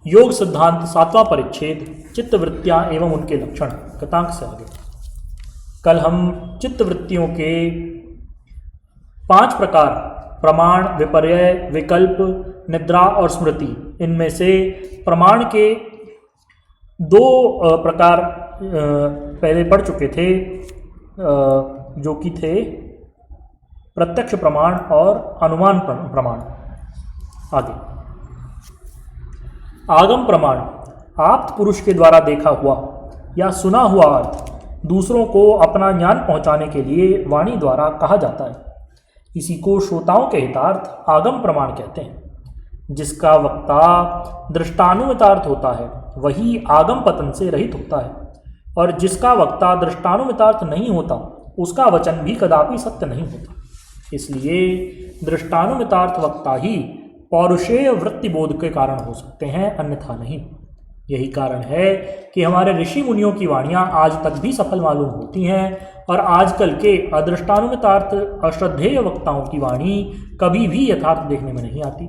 योग सिद्धांत 7वां परिच्छेद चित्तवृत्तियाँ एवं उनके लक्षण कथांक से आगे। कल हम चित्तवृत्तियों के 5 प्रकार प्रमाण, विपर्यय, विकल्प, निद्रा और स्मृति, इनमें से प्रमाण के 2 प्रकार पहले पढ़ चुके थे, जो कि थे प्रत्यक्ष प्रमाण और अनुमान प्रमाण। आगे आगम प्रमाण आप्त पुरुष के द्वारा देखा हुआ या सुना हुआ अर्थ दूसरों को अपना ज्ञान पहुंचाने के लिए वाणी द्वारा कहा जाता है। इसी को श्रोताओं के हितार्थ आगम प्रमाण कहते हैं। जिसका वक्ता दृष्टानुमितार्थ होता है वही आगम पतन से रहित होता है, और जिसका वक्ता दृष्टानुमितार्थ नहीं होता उसका वचन भी कदापि सत्य नहीं होता। इसलिए दृष्टानुमितार्थ वक्ता ही पौरुषेय वृत्ति बोध के कारण हो सकते हैं, अन्यथा नहीं। यही कारण है कि हमारे ऋषि मुनियों की वाणियाँ आज तक भी सफल मालूम होती हैं, और आजकल के अदृष्टानुमितार्थ अश्रद्धेय वक्ताओं की वाणी कभी भी यथार्थ देखने में नहीं आती।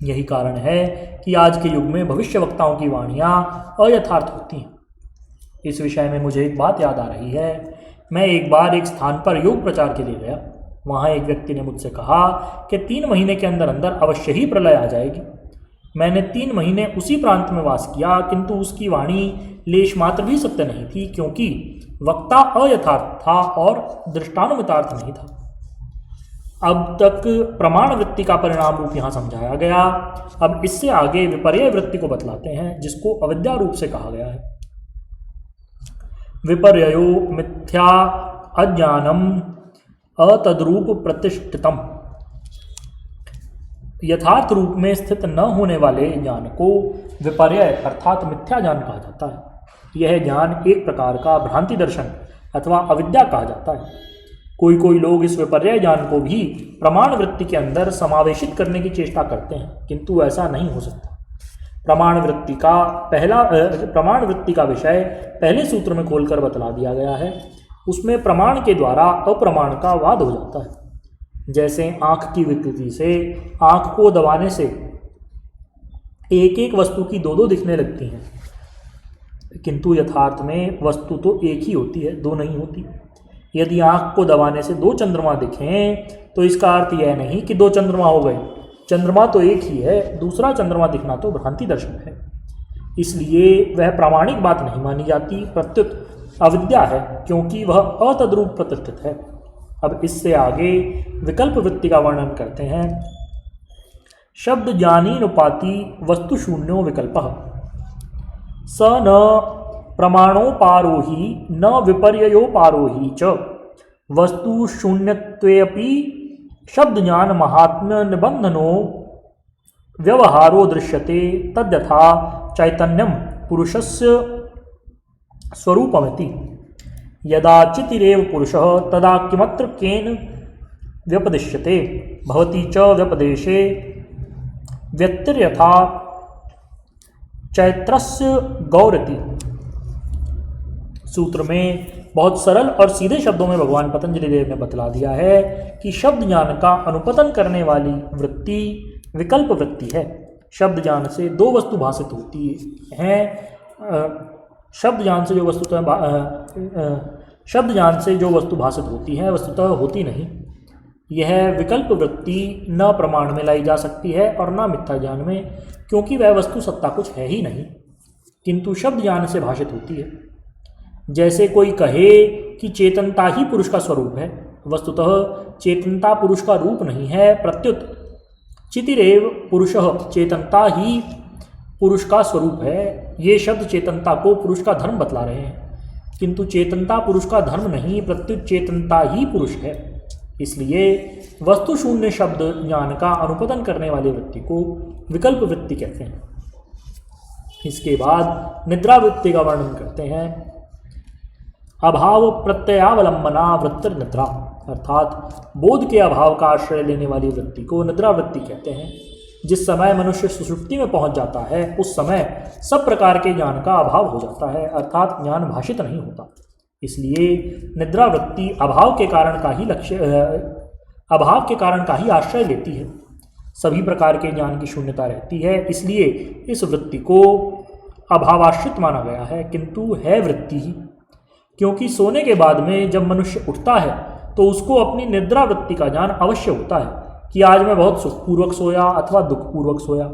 यही कारण है कि आज के युग में भविष्य वक्ताओं की वाणियाँ अयथार्थ होती हैं। इस विषय में मुझे एक बात याद आ रही है। मैं एक बार एक स्थान पर योग प्रचार के लिए गया। वहाँ एक व्यक्ति ने मुझसे कहा कि 3 महीने के अंदर अंदर अवश्य ही प्रलय आ जाएगी। मैंने 3 महीने उसी प्रांत में वास किया, किंतु उसकी वाणी लेश मात्र भी सत्य नहीं थी, क्योंकि वक्ता अयथार्थ था और दृष्टानुमितार्थ नहीं था। अब तक प्रमाण वृत्ति का परिणाम रूप यहाँ समझाया गया। अब इससे आगे विपर्यय वृत्ति को बतलाते हैं, जिसको अविद्या रूप से कहा गया है। विपर्ययो मिथ्या अज्ञानम अतद्रूप प्रतिष्ठितम। यथार्थ रूप में स्थित न होने वाले ज्ञान को विपर्यय अर्थात मिथ्या ज्ञान कहा जाता है। यह ज्ञान एक प्रकार का भ्रांति दर्शन अथवा अविद्या कहा जाता है। कोई लोग इस विपर्यय ज्ञान को भी प्रमाण वृत्ति के अंदर समावेशित करने की चेष्टा करते हैं, किंतु ऐसा नहीं हो सकता। प्रमाण वृत्ति का विषय पहले सूत्र में खोलकर बतला दिया गया है। उसमें प्रमाण के द्वारा अप्रमाण का वाद हो जाता है। जैसे आँख की विकृति से आँख को दबाने से एक एक वस्तु की 2 दिखने लगती हैं, किंतु यथार्थ में वस्तु तो एक ही होती है, 2 नहीं होती। यदि आँख को दबाने से 2 चंद्रमा दिखें तो इसका अर्थ यह नहीं कि 2 चंद्रमा हो गए। चंद्रमा तो एक ही है, दूसरा चंद्रमा दिखना तो भ्रांति दर्शन है। इसलिए वह प्रामाणिक बात नहीं मानी जाती, प्रत्युत अविद्या है, क्योंकि वह अतद्रूप प्रतिष्ठित है। अब इससे आगे विकल्प वृत्ति का वर्णन करते हैं। शब्द ज्ञानीनुपाति वस्तु शून्यो विकल्पः स न प्रमाणोपारोही न विपर्ययोपारोही च वस्तु शून्यत्वेऽपि शब्द ज्ञान महात्म्य निबंधनो व्यवहारो दृश्यते तद्यथा चैतन्यम पुरुषस्य स्वरूपमिति। यदा चितिरेव पुरुषः तदा किमत्र केन व्यपदिश्यते भवति च व्यपदेशे व्यतिर्यथा चैत्रस्य गौरति। सूत्र में बहुत सरल और सीधे शब्दों में भगवान पतंजलि देव ने बतला दिया है कि शब्द ज्ञान का अनुपतन करने वाली वृत्ति विकल्प वृत्ति है। शब्द ज्ञान से 2 वस्तु भाषित होती हैं। शब्द ज्ञान से जो वस्तु भाषित होती है वस्तुतः होती नहीं। यह विकल्प वृत्ति न प्रमाण में लाई जा सकती है और न मिथ्या ज्ञान में, क्योंकि वह वस्तु सत्ता कुछ है ही नहीं, किंतु शब्द ज्ञान से भाषित होती है। जैसे कोई कहे कि चेतनता ही पुरुष का स्वरूप है, वस्तुतः चेतनता पुरुष का रूप नहीं है, प्रत्युत चितिरेव पुरुषः चेतनता ही पुरुष का स्वरूप है। ये शब्द चेतनता को पुरुष का धर्म बतला रहे हैं, किंतु चेतनता पुरुष का धर्म नहीं, प्रत्युत चेतनता ही पुरुष है। इसलिए वस्तु शून्य शब्द ज्ञान का अनुपतन करने वाली वृत्ति को विकल्प वृत्ति कहते हैं। इसके बाद निद्रा वृत्ति का वर्णन करते हैं। अभाव प्रत्ययावलंबना वृत्तिर निद्रा, अर्थात बोध के अभाव का आश्रय लेने वाली वृत्ति को निद्रा वृत्ति कहते हैं। जिस समय मनुष्य सुषुप्ति में पहुंच जाता है उस समय सब प्रकार के ज्ञान का अभाव हो जाता है, अर्थात ज्ञान भाषित नहीं होता। इसलिए निद्रा वृत्ति अभाव के कारण का ही आश्रय लेती है। सभी प्रकार के ज्ञान की शून्यता रहती है, इसलिए इस वृत्ति को अभावाश्रित माना गया है, किंतु है वृत्ति ही। क्योंकि सोने के बाद में जब मनुष्य उठता है तो उसको अपनी निद्रा वृत्ति का ज्ञान अवश्य होता है कि आज मैं बहुत सुखपूर्वक सोया अथवा दुखपूर्वक सोया।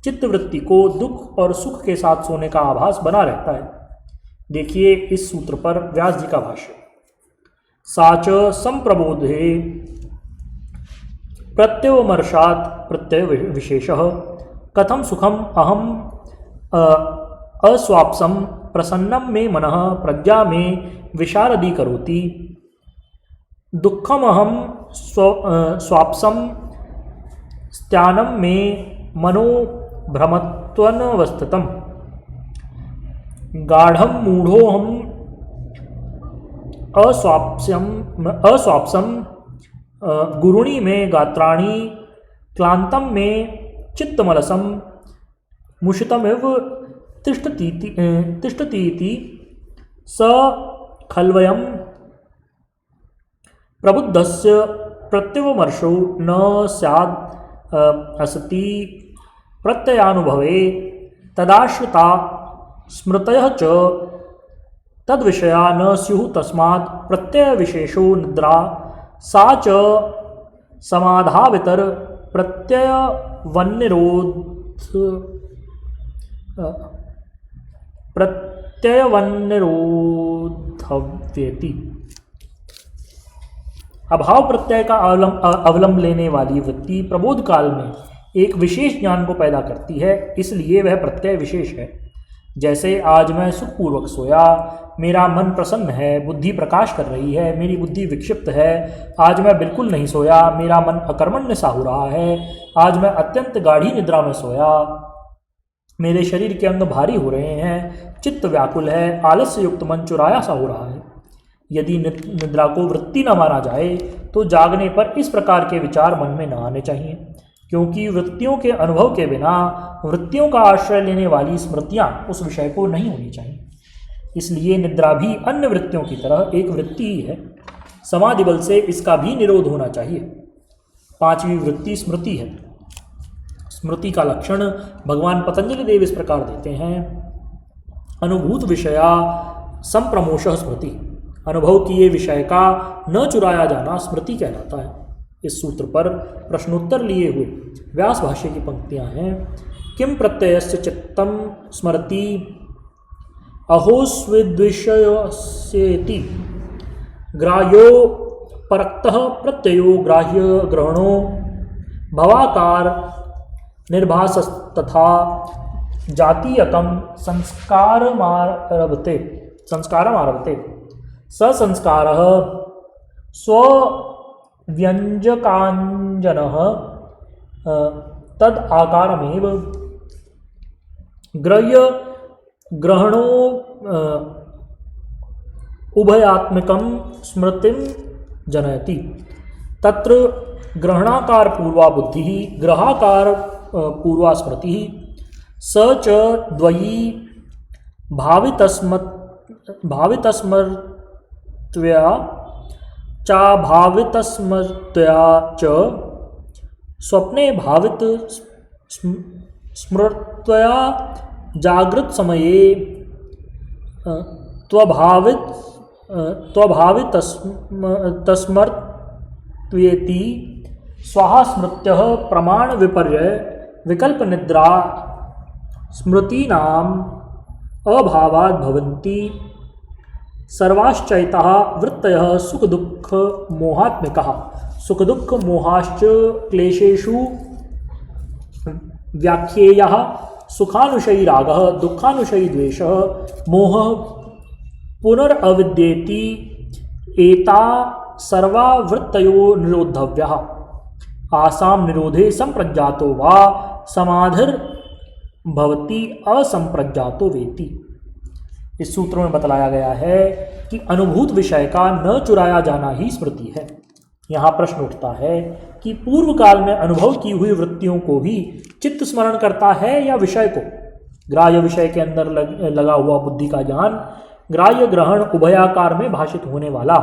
चित्त वृत्ति को दुख और सुख के साथ सोने का आभास बना रहता है। देखिए इस सूत्र पर व्यास जी का भाष्य। साच संप्रबोधे प्रत्यवमर्षात् प्रत्यय विशेषः कथम सुखम अहम अस्वाप्सम प्रसन्नम में मनः प्रज्ञा में विशारदी करोति दुखम अहम स्वाप्सम स्त्यानम में मनो भ्रमत्वनवस्थितम गाढ़म मूढ़ोहम अस्वाप्सम गुरुणी में गात्राणी क्लांतम में चित्तमलसम मुषितमिव तिष्ठतीति स खल्वयम प्रबुद्धस्य प्रत्यवमर्शो न स्याद् असति प्रत्ययानुभवे तदाश्रिता स्मृतयः च तद्विषया न स्युः तस्मात् प्रत्ययविशेषो निद्रा सा च समाधावितर प्रत्ययवन्निरोधव्येति। अभाव प्रत्यय का अवलंब लेने वाली वृत्ति प्रबोध काल में एक विशेष ज्ञान को पैदा करती है, इसलिए वह प्रत्यय विशेष है। जैसे आज मैं सुखपूर्वक सोया, मेरा मन प्रसन्न है, बुद्धि प्रकाश कर रही है, मेरी बुद्धि विक्षिप्त है। आज मैं बिल्कुल नहीं सोया, मेरा मन अकर्मण्य सा हो रहा है। आज मैं अत्यंत गाढ़ी निद्रा में सोया, मेरे शरीर के अंग भारी हो रहे हैं, चित्त व्याकुल है, आलस्य युक्त मन चुराया सा हो रहा है। यदि निद्रा को वृत्ति न माना जाए तो जागने पर इस प्रकार के विचार मन में न आने चाहिए, क्योंकि वृत्तियों के अनुभव के बिना वृत्तियों का आश्रय लेने वाली स्मृतियाँ उस विषय को नहीं होनी चाहिए। इसलिए निद्रा भी अन्य वृत्तियों की तरह एक वृत्ति ही है। समाधि बल से इसका भी निरोध होना चाहिए। पांचवी वृत्ति स्मृति है। स्मृति का लक्षण भगवान पतंजलि देव इस प्रकार देते हैं। अनुभूत विषया संप्रमोषः स्मृति। अनुभव किए विषय का न चुराया जाना स्मृति कहलाता है। इस सूत्र पर प्रश्नोत्तर लिए हुए व्यास भाष्य की पंक्तियां हैं। किम प्रत्ययस्य चित्तम स्मरति अहोस्विद्विषयस्येति ग्राह्यो परक्तः प्रत्ययो ग्राह्य ग्रहणो भवाकार निर्भासस्तथा जातीयकम संस्कारमारभते ससंस्कारः स्वव्यञ्जकाञ्जनः तद आकारमेव ग्रह्य ग्रहणो उभयात्मकं स्मृतिं जनयति। तत्र ग्रहणाकार पूर्वा बुद्धि ग्रहाकार पूर्वा स्मृति स च द्वयी भावितस्मृत्या चाभावितस्मृत्या च स्वप्ने भावित स्मृत्या जागृत समये त्वभावितस्मृत्येति स्वाहा स्मृत्यः प्रमाण विपर्य विकल्प निद्रा स्मृतीनाम् अभावात् भवन्ति। सर्वाश्चैताः वृत्तयः सुख दुःख मोहात्मिकाः। सुख दुःख मोहाश्च क्लेशेषु व्याख्येयः। सुखानुशयी रागः दुःखानुशयी द्वेषः मोहः पुनरअविद्येति। एता सर्वा वृत्तयो निरोधव्याः। आसाम निरोधे संप्रज्ञातो वा समाधिर्भवति असंप्रज्ञातो वेति। इस सूत्र में बतलाया गया है कि अनुभूत विषय का न चुराया जाना ही स्मृति है। यहाँ प्रश्न उठता है कि पूर्व काल में अनुभव की हुई वृत्तियों को भी चित्त स्मरण करता है या विषय को? ग्राह्य विषय के अंदर लगा हुआ बुद्धि का ज्ञान ग्राह्य ग्रहण उभयाकार में भाषित होने वाला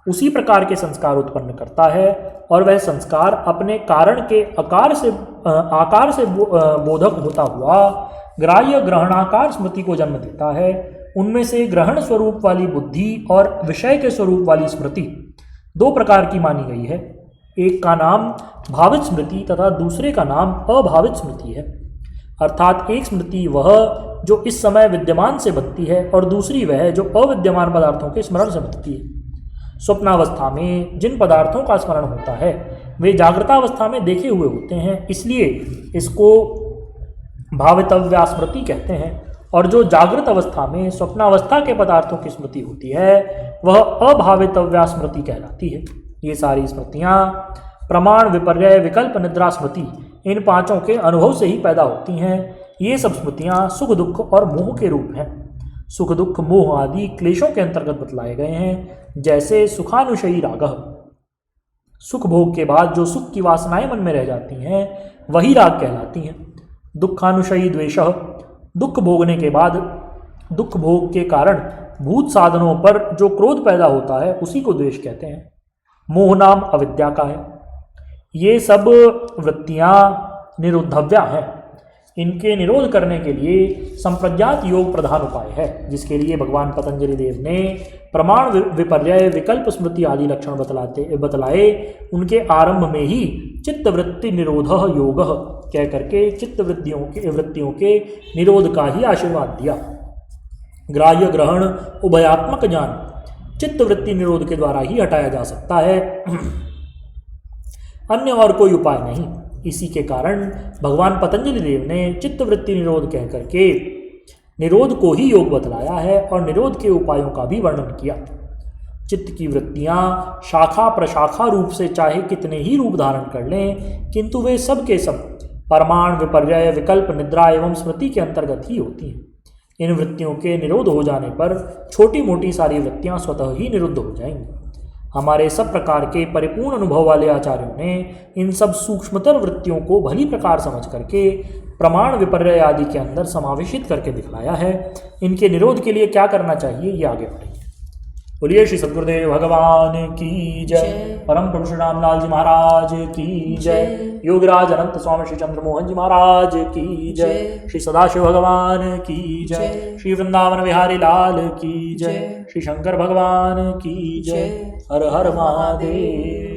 उसी प्रकार के संस्कार उत्पन्न करता है और वह संस्कार अपने कारण के आकार से बोधक होता हुआ ग्राह्य ग्रहणाकार स्मृति को जन्म देता है। उनमें से ग्रहण स्वरूप वाली बुद्धि और विषय के स्वरूप वाली स्मृति दो प्रकार की मानी गई है। एक का नाम भावित स्मृति तथा दूसरे का नाम अभावित स्मृति है। अर्थात एक स्मृति वह जो इस समय विद्यमान से बनती है और दूसरी वह जो अविद्यमान पदार्थों के स्मरण से बनती है। स्वप्नावस्था में जिन पदार्थों का स्मरण होता है वे जागृतावस्था में देखे हुए होते हैं, इसलिए इसको भावितव्या स्मृति कहते हैं। और जो जागृत अवस्था में स्वप्नावस्था के पदार्थों की स्मृति होती है वह अभावितव्या स्मृति कहलाती है। ये सारी स्मृतियाँ प्रमाण, विपर्यय, विकल्प, निद्रा, स्मृति इन पांचों के अनुभव से ही पैदा होती हैं। ये सब स्मृतियाँ सुख दुख और मोह के रूप हैं। सुख दुख मोह आदि क्लेशों के अंतर्गत बतलाए गए हैं। जैसे सुखानुशयी राग, सुख भोग के बाद जो सुख की वासनाएं मन में रह जाती हैं वही राग कहलाती हैं। दुखानुशयी द्वेष, दुख भोगने के बाद दुख भोग के कारण भूत साधनों पर जो क्रोध पैदा होता है उसी को द्वेष कहते हैं। मोह नाम अविद्या का है। ये सब वृत्तियाँ निरुद्धव्या हैं। इनके निरोध करने के लिए संप्रज्ञात योग प्रधान उपाय है, जिसके लिए भगवान पतंजलि देव ने प्रमाण, विपर्यय, विकल्प, स्मृति आदि लक्षण बतलाए। उनके आरंभ में ही चित्तवृत्ति निरोध योग कह करके वृत्तियों के निरोध का ही आशीर्वाद दिया। ग्राह्य ग्रहण उभयात्मक ज्ञान चित्तवृत्ति निरोध के द्वारा ही हटाया जा सकता है, अन्य और कोई उपाय नहीं। इसी के कारण भगवान पतंजलि देव ने चित्तवृत्ति निरोध कह करके निरोध को ही योग बतलाया है और निरोध के उपायों का भी वर्णन किया। चित्त की वृत्तियाँ शाखा प्रशाखा रूप से चाहे कितने ही रूप धारण कर लें, किंतु वे सब के सब प्रमाण, विपर्यय, विकल्प, निद्रा एवं स्मृति के अंतर्गत ही होती हैं। इन वृत्तियों के निरोध हो जाने पर छोटी मोटी सारी वृत्तियाँ स्वतः ही निरुद्ध हो जाएंगी। हमारे सब प्रकार के परिपूर्ण अनुभव वाले आचार्यों ने इन सब सूक्ष्मतर वृत्तियों को भली प्रकार समझ करके प्रमाण, विपर्यय आदि के अंदर समावेशित करके दिखलाया है। इनके निरोध के लिए क्या करना चाहिए ये आगे बढ़ेंगे। बोलिए श्री सद्गुरुदेव भगवान की जय। परम पुरुष रामलाल जी महाराज की जय। योगराज अनंत स्वामी श्री चंद्रमोहन जी महाराज की जय। श्री सदाशिव भगवान की जय। श्री वृंदावन बिहारी लाल की जय। श्री शंकर भगवान की जय। हर हर महादेव।